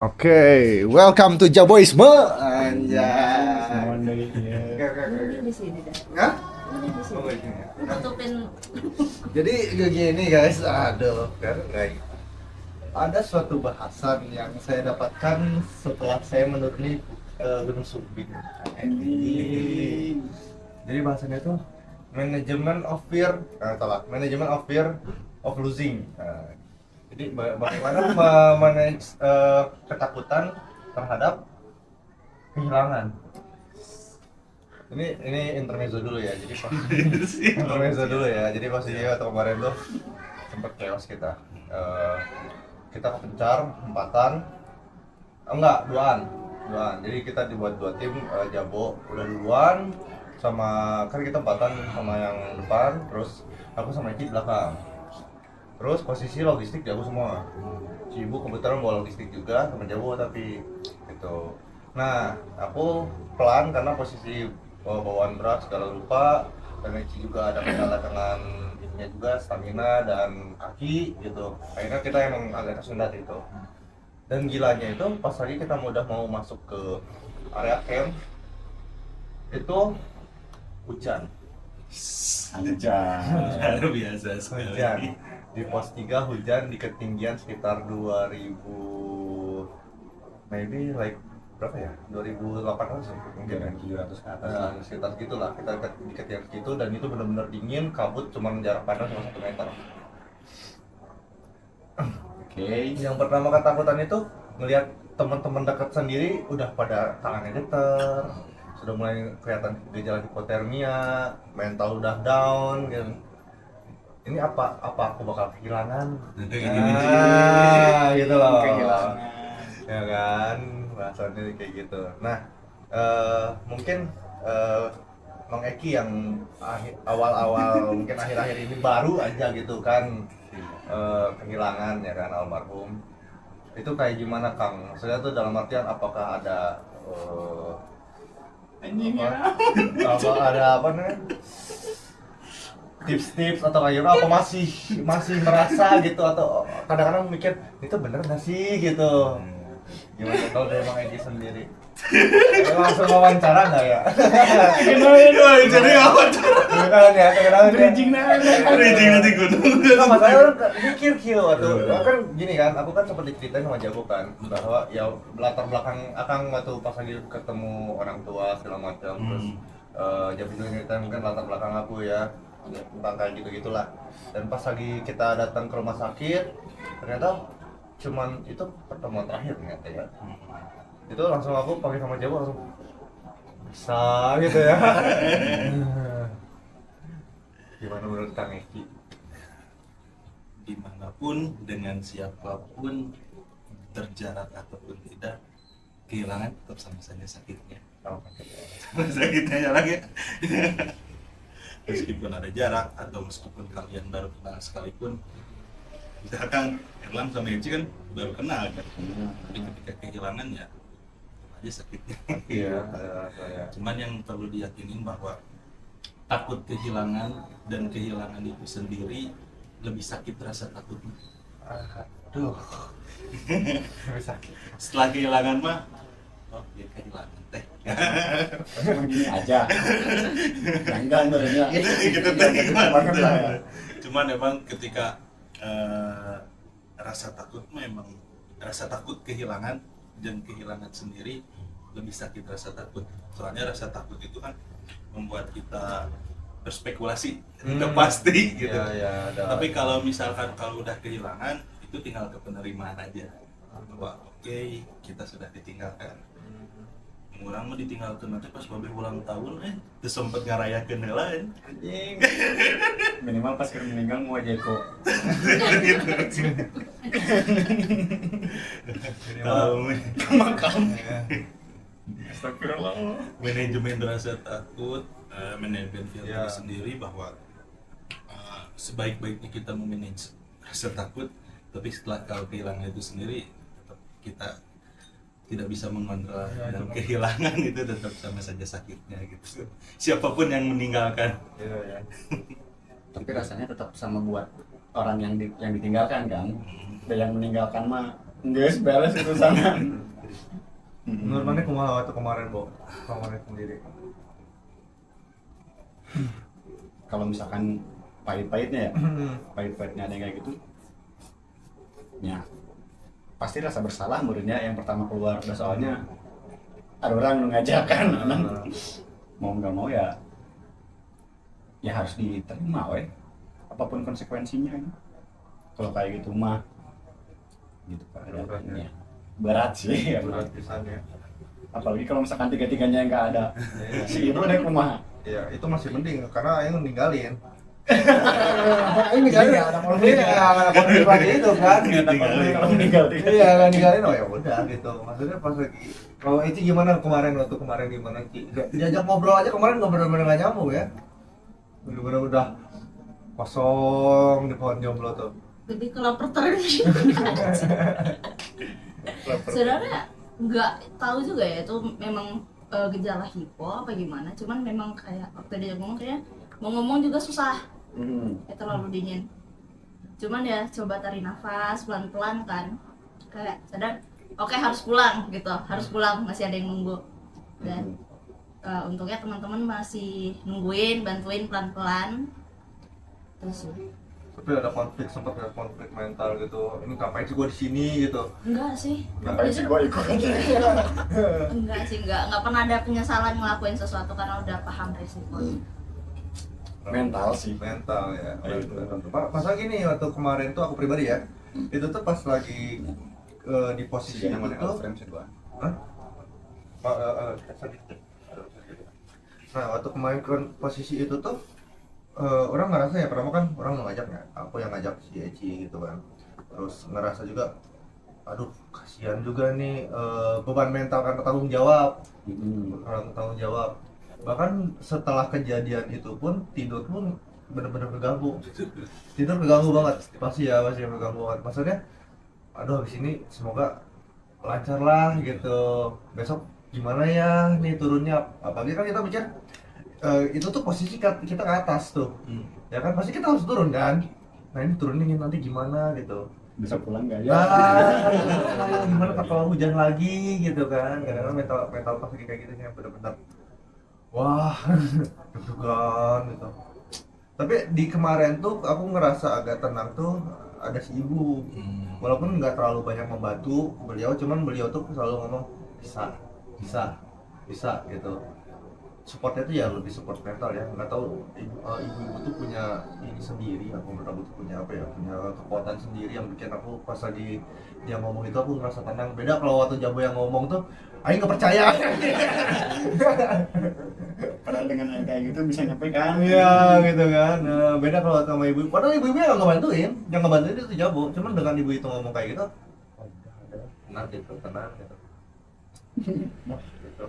Oke, welcome to Jaboisme. Anjay. Mending di sini dah. Hah? Mending di sini. Tutupin. Jadi gini guys, aduh, guys. Ada suatu bahasan yang saya dapatkan setelah saya menuruni Gunung Sumbing. Jadi bahasanya itu manajemen of fear, manajemen of fear of losing. Jadi bagaimana memanage ketakutan terhadap kehilangan. Ini intermezzo dulu ya. Jadi pas intermezzo dulu ya. Jadi pas waktu kemarin tuh sempat chaos kita. Kita kepencar empatan, duaan. Jadi kita dibuat dua tim, Jabo udah duluan sama kan kita empatan sama yang depan, terus aku sama Eki di belakang. Terus posisi logistik jago semua. Cibu kebetulan bawa logistik juga sama Jago tapi itu. Nah, aku pelan karena posisi bawaan berat segala lupa. Dan Eki juga ada kendala dengan ininya juga stamina dan kaki gitu. Akhirnya kita emang agak tersendat itu. Dan gilanya itu pas lagi kita udah mau masuk ke area camp itu hujan. Luar biasa sekali. Hujan di pos 3 hujan di ketinggian sekitar 2000 maybe like berapa ya 2800 mungkin kan 700 ke atas sekitar gitulah kita di ketinggian segitu dan itu benar-benar dingin kabut cuma jarak pandang cuma 1 meter. Yang pertama ketakutan itu ngelihat teman-teman dekat sendiri udah pada tangannya getar, sudah mulai kelihatan gejala hipotermia, mental udah down gitu. Ini apa aku bakal kehilangan? Gitu loh. Kehilangan. Ya kan, bahasannya kayak gitu. Nah, mungkin Mang Eki yang awal-awal mungkin akhir-akhir ini baru aja gitu kan kehilangan ya kan almarhum. Itu kayak gimana Kang? Maksudnya tuh dalam artian apakah ada apa namanya? Tips-tips atau kayak apa masih merasa gitu atau kadang-kadang mikir itu bener nggak sih gitu. Gimana kalau dari Bang Egi sendiri? Langsung wawancara nggak ya? Kenapa jadi wawancara? Kedengeran ya, kedengeran. Bridging nanti gunung. Nah, masalahnya orang mikir kieu atuh. Kan gini kan, aku kan sempat diceritain sama Jago kan bahwa ya latar belakang akang waktu pas lagi ketemu orang tua segala macam terus Jago juga nyeritain mungkin latar belakang aku ya tentang kayak gitu-gitulah. Dan pas lagi kita datang ke rumah sakit, ternyata cuman itu pertemuan terakhir ternyata ya. Itu langsung aku pakai sama Jago langsung bisa gitu ya. Gimana menurut Kang Eki? Dimanapun dengan siapapun terjarak ataupun tidak, kehilangan tetap sama saja sakitnya. Sama sakitnya lagi. Meskipun ada jarak atau meskipun kalian baru kenal sekalipun, misalkan Erlang sama Eci kan baru kenal kan, tapi ketika kehilangan ya aja sakitnya. Iya. Cuman yang perlu diyakinin bahwa takut kehilangan dan kehilangan itu sendiri lebih sakit rasa takutnya. Aduh. Lebih sakit. Setelah kehilangan mah, oh ya kehilangan teh. Gini aja. Enggak sebenarnya. Gitu teh gimana? Cuman emang ketika rasa takut memang rasa takut kehilangan dan kehilangan sendiri lebih sakit rasa takut. Soalnya rasa takut itu kan membuat kita berspekulasi, udah pasti gitu. Ya, Tapi kalau misalkan kalau udah kehilangan itu tinggal ke penerimaan aja. Bahwa oke, kita sudah ditinggalkan. Orang mau ditinggalkan nanti pas babe ulang tahun terus sempet ngarayakeun heula anjing. Minimal pas keur meninggal mau Jeko. Kalau Makam. Astagfirullah. manajemen rasa takut, manajemen filter Ya. sendiri bahwa sebaik-baiknya kita memanage rasa takut, tapi setelah kalau kehilangan itu sendiri tetap kita tidak bisa mengontrol dan kehilangan itu tetap sama saja sakitnya gitu. Siapapun yang meninggalkan. Iya. Tapi rasanya tetap sama buat orang yang ditinggalkan kan. Dan yang meninggalkan mah Guys, beres itu sana. Menurut mana kumaha waktu kemarin, Bo? Kemarin sendiri. Kalau misalkan pahit-pahitnya ya, pahit-pahitnya ada yang kayak gitu. Ya, pasti rasa bersalah menurutnya yang pertama keluar. Soalnya ada orang ngajak kan, mau nggak mau ya harus diterima, weh. Apapun konsekuensinya. Kalau kayak gitu mah, gitu keadaannya. Berat sih, ya Berat pisannya. apalagi kalau misalkan tiga-tiganya nggak ada. Si ibu ada kumaha. Ya, itu masih mending karena aing ninggalin. Ini nggak ada konflik. Iya, nggak ada konflik lagi itu kan. Nggak ada konflik kalau meninggal. Iya, nggak ninggalin, oh ya udah gitu. Maksudnya pas lagi, kalau Eci gimana kemarin waktu kemarin gimana Ci? Diajak ngobrol aja kemarin nggak benar-benar nggak nyambung ya. Bener-bener udah kosong di pohon jomblo tuh. lebih ke lapar terus. Sebenarnya nggak tahu juga ya itu memang gejala hipo apa gimana. Cuman memang kayak waktu dia ngomong kayak mau ngomong juga susah. Kayak terlalu dingin. Cuman ya coba tarik nafas pelan-pelan kan. Kayak sadar, oke harus pulang gitu, harus pulang, masih ada yang nunggu. Dan untungnya teman-teman masih nungguin, bantuin pelan-pelan. Terus Tapi ada konflik, sempat ada konflik mental gitu. Ini ngapain sih gua di sini gitu. enggak sih. Ngapain sih gua ikut? Enggak sih, enggak pernah ada penyesalan ngelakuin sesuatu karena udah paham resikonya. Mental sih. Mental ya. Ayo, Masa gini waktu kemarin tuh aku pribadi ya, itu tuh pas lagi di posisi yang mana tuh? Hah? Nah waktu kemarin ke posisi itu tuh orang ngerasa ya pertama kan orang mengajaknya, aku yang ngajak si Eci gitu kan. Terus ngerasa juga, aduh kasihan juga nih beban mental karena tanggung jawab, karena tanggung jawab. Bahkan setelah kejadian itu pun tidur pun bener-bener keganggu, tidur keganggu banget, pasti keganggu banget. Maksudnya, aduh habis ini semoga lancar lah gitu, besok gimana ya nih turunnya, apalagi kan kita mikir itu tuh posisi kita ke atas tuh, ya kan pasti kita harus turun kan. Nah ini turunnya nanti gimana gitu. Bisa pulang nggak ya? Gimana kalau hujan lagi gitu kan. Kadang-kadang mental pas lagi kayak gitu sih bener-bener wah deg-degan gitu. Tapi di kemarin tuh aku ngerasa agak tenang tuh ada si ibu. Walaupun nggak terlalu banyak membantu beliau, cuman beliau tuh selalu ngomong bisa gitu. Supportnya tuh ya lebih support mental ya. Nggak tahu ibu-ibu tuh punya ini sendiri, aku menurut aku tuh punya apa ya, punya kekuatan sendiri yang bikin aku pas lagi dia ngomong itu aku ngerasa tenang. Beda kalau waktu Jabo yang ngomong tuh aing nggak percaya. Padahal dengan yang kayak gitu bisa nyampe kan? Iya gitu kan. Beda kalau sama ibu. Padahal ibu-ibu yang ngebantuin, yang ngebantuin itu Jabo. Cuman dengan ibu itu ngomong kayak gitu, oh udah tenang gitu, tenang gitu. Gitu.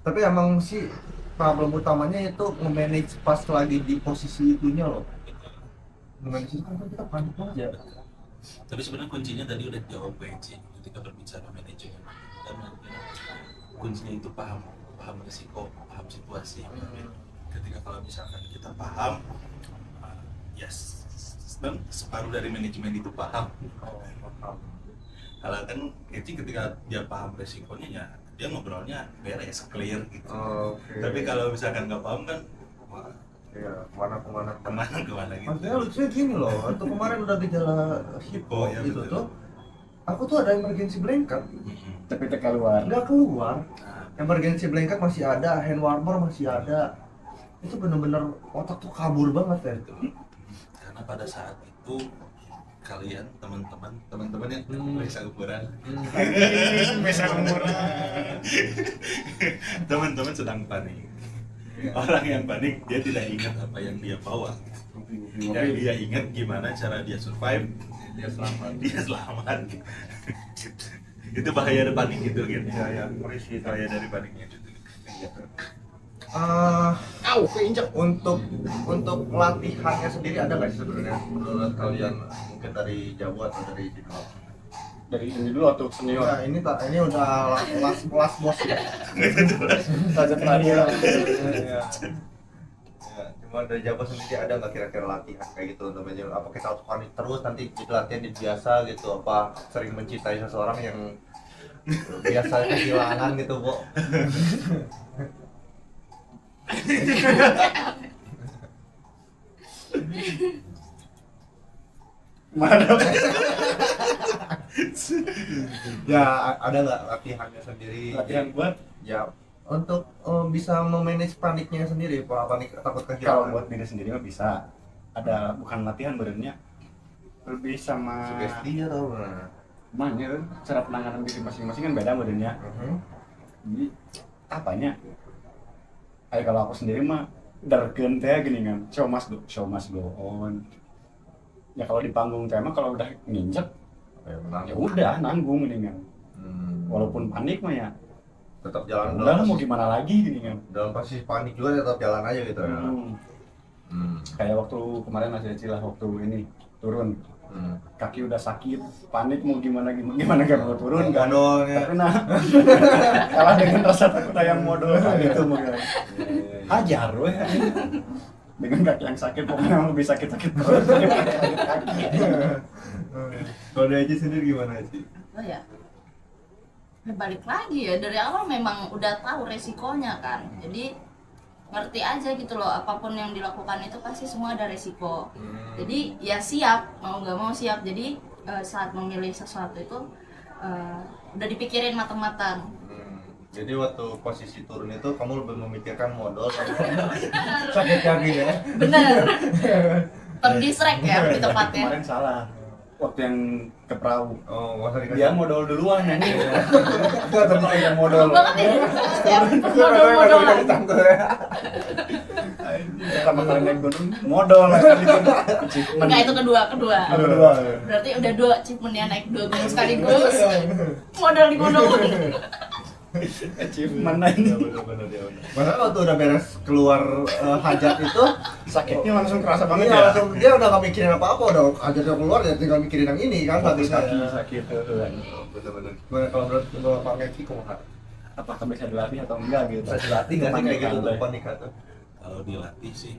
Tapi emang sih problem utamanya itu nge-manage pas lagi di posisi itunya loh. Nge-manage itu kan kita panik banget ya. Tapi sebenarnya kuncinya tadi udah dijawab Eci ketika berbicara manajemen, dan kuncinya itu paham risiko, paham situasi. Ketika kalau misalkan kita paham, yes, dan separuh dari manajemen itu paham. Kalau kan Eci ketika dia paham resikonya ya dia ngobrolnya beres, clear gitu. Okay. Tapi kalau misalkan nggak paham kan, ya kemana gitu. Maksudnya lucunya gini loh, waktu kemarin udah gejala hipo Ya, gitu betul. tuh, aku tuh ada emergency blanket, Tapi keluar. nggak keluar. Nah, Emergency blanket masih ada, hand warmer masih ada. Itu bener-bener otak tuh kabur banget ya. karena pada saat itu kalian teman-teman yang periksa ukuran, Bisa umur. teman-teman sedang panik. Orang yang panik dia tidak ingat apa yang dia bawa. Yang dia ingat gimana cara dia survive, dia selamat. Itu bahaya dari panik gitu gitu. Ya, merisi. Bahaya dari paniknya gitu. Keinjak untuk latihannya sendiri ada nggak sih sebenarnya menurut kalian, mungkin dari Jawa atau dari Cina? Dari ini dulu atau senior. Nah, ini udah last boss ya. Saja terakhir. Ya, Kalau dari Jawa sendiri ada nggak kira-kira latihan kayak gitu untuk menjadi apa kita harus panik terus nanti latihan di biasa gitu apa sering mencintai seseorang yang biasa kehilangan gitu Bu? Mana? Ya ada nggak latihannya sendiri? Latihan buat Ya untuk bisa memanage paniknya sendiri, panik takut kalau kehilangan. buat diri sendiri mah bisa. Ada bukan latihan sebenarnya, lebih sama Sugesti atau mana? mana cara penanganan diri masing-masing kan beda sebenarnya. Jadi apanya? Ayo kalau aku sendiri mah dargen teh gini kan, show must go on. Ya kalau di panggung teh mah kalau udah nginjek ya udah nanggung gini kan. Walaupun panik mah ya Tetap jalan udah mau gimana lagi gini kan. dalam posisi panik juga tetap jalan aja gitu ya. Kayak waktu kemarin ada Cilah waktu ini turun kaki udah sakit, panik mau gimana gak mau turun kan. Modalnya. Tapi nah kalah dengan rasa takut yang modal gitu mungkin. Hajar weh. Dengan kaki yang sakit pokoknya lebih sakit-sakit terus daripada sakit kaki. Kalau dari Aji sendiri gimana sih? Oh ya. Balik lagi ya, dari awal memang udah tahu resikonya kan. Jadi ngerti aja gitu loh, apapun yang dilakukan itu pasti semua ada resiko. Jadi ya siap, mau nggak mau siap. Jadi saat memilih sesuatu itu udah dipikirin matang-matang. Jadi waktu posisi turun itu kamu lebih memikirkan modal sakit kaki ya? Bener. Terdistract ya di tempatnya. Kemarin salah. Waktu yang ke perahu. Oh, masa dikasih? Dia modal duluan ini. Gua tadi kayak modal. Banget ya. Setiap modal-modalan. Pertama kali naik gunung modal. Enggak, itu kedua. Kedua. Berarti udah 2 achievementnya naik 2 gunung sekaligus. Modal di gunung. Achievement ini. Masa waktu udah beres keluar hajat itu Sakitnya langsung kerasa banget iya, ya. langsung dia udah gak mikirin apa-apa, udah hajatnya keluar dia tinggal mikirin yang ini kan Fokus hati kaki sakit. Bener-bener. Gimana kalau menurut Pak Meki kumaha? Apakah bisa dilatih atau enggak gitu? Bisa dilatih nggak sih kayak gitu tuh Panik. panik itu? Kalau dilatih sih,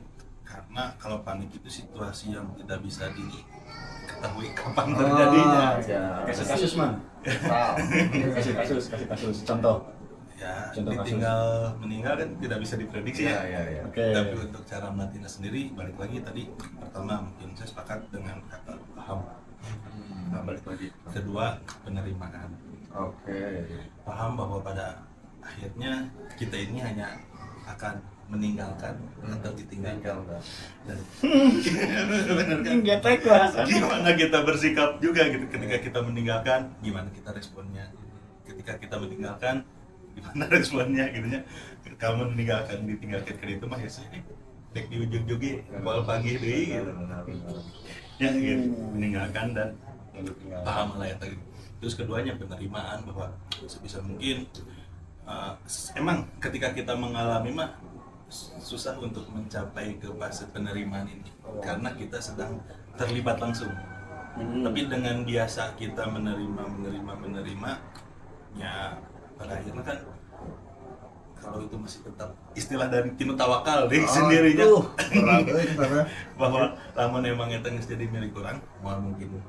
karena kalau panik itu situasi yang tidak bisa diketahui kapan terjadinya. ya. Kasih kasus mah. Kasih kasus. Contoh. Ya, Contoh kasus. ditinggal meninggal kan tidak bisa diprediksi ya. Iya. Oke. Tapi untuk cara melatihnya sendiri, balik lagi tadi pertama mungkin saya sepakat dengan kata paham. Nah, balik lagi. Kedua, penerimaan. Oke. Paham bahwa pada akhirnya kita ini hanya akan meninggalkan atau ditinggalkan. Dan benar kan? Getek bahasa. Gimana kita bersikap juga gitu ketika kita meninggalkan, gimana kita responnya. Ketika kita meninggalkan, gimana responnya gitu ya. Kamu ditinggalkan ke itu mah ya sih dek di ujung juga awal pagi deui gitu. Ya gitu, meninggalkan dan paham lah ya tadi. Terus keduanya penerimaan bahwa sebisa mungkin emang ketika kita mengalami mah susah untuk mencapai ke fase penerimaan ini karena kita sedang terlibat langsung. Tapi dengan biasa kita menerima ya pada akhirnya kan kalau itu masih tetap istilah dari tinu tawakal deh sendirinya bahwa lamun emang eta geus jadi milik orang moal mungkin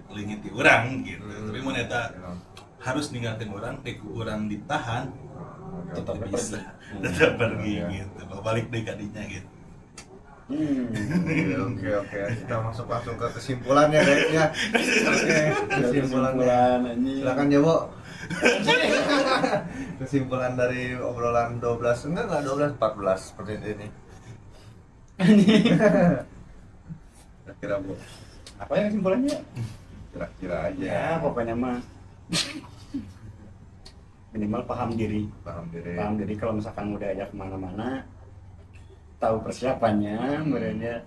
leungit ti urang gitu. Tapi mun eta harus ninggalkeun orang, deku urang ditahan Tetap itu bisa pergi. tetap pergi gitu. Balik deui ka dinya gitu. Oke. Kita masuk langsung ke kesimpulannya kayaknya. Oke, kesimpulannya. Silakan ya, Bu. Kesimpulan dari obrolan 12, enggak 12, 14 seperti ini. Kira-kira, Bu. Apa yang kesimpulannya? Kira-kira aja. Ya pokoknya mah minimal paham diri. Paham diri. Paham diri kalau misalkan mau diajak kemana-mana, tahu persiapannya, kemudian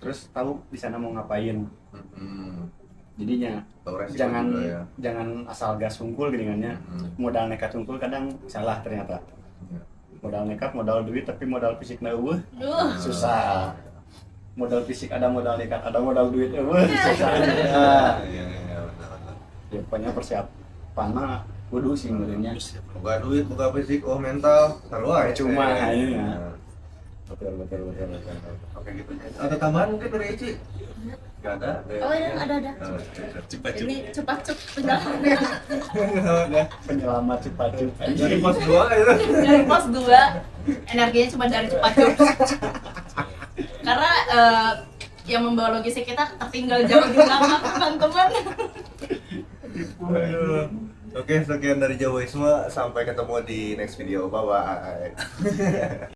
terus tahu di sana mau ngapain. Jadinya Tahu resiko jangan juga ya. jangan asal gas hungkul gini kan ya. Modal nekat hungkul kadang salah ternyata. Modal nekat, modal duit tapi modal fisik na eueuh Duh. susah. Modal fisik ada, modal nekat ada, modal duit eueuh susah. Iya, benar. Ya pokoknya persiapan mah kudu sih menurutnya. Buka duit, buka fisik, mental, taruh aja. Cuma, iya. betul. Oke gitu aja. Ada tambahan mungkin dari Ici? Gak ada. Oh ya, ada. Cepat-cepat. Ini cepat penjelasan Penyelamat cepat-cepat. Dari pos 2 itu. dari pos 2. Energinya cuma dari cepat. Karena yang membawa logistik kita tertinggal jauh di belakang teman-teman. Oke, sekian dari Jawaisme. Sampai ketemu di next video. Bye bye.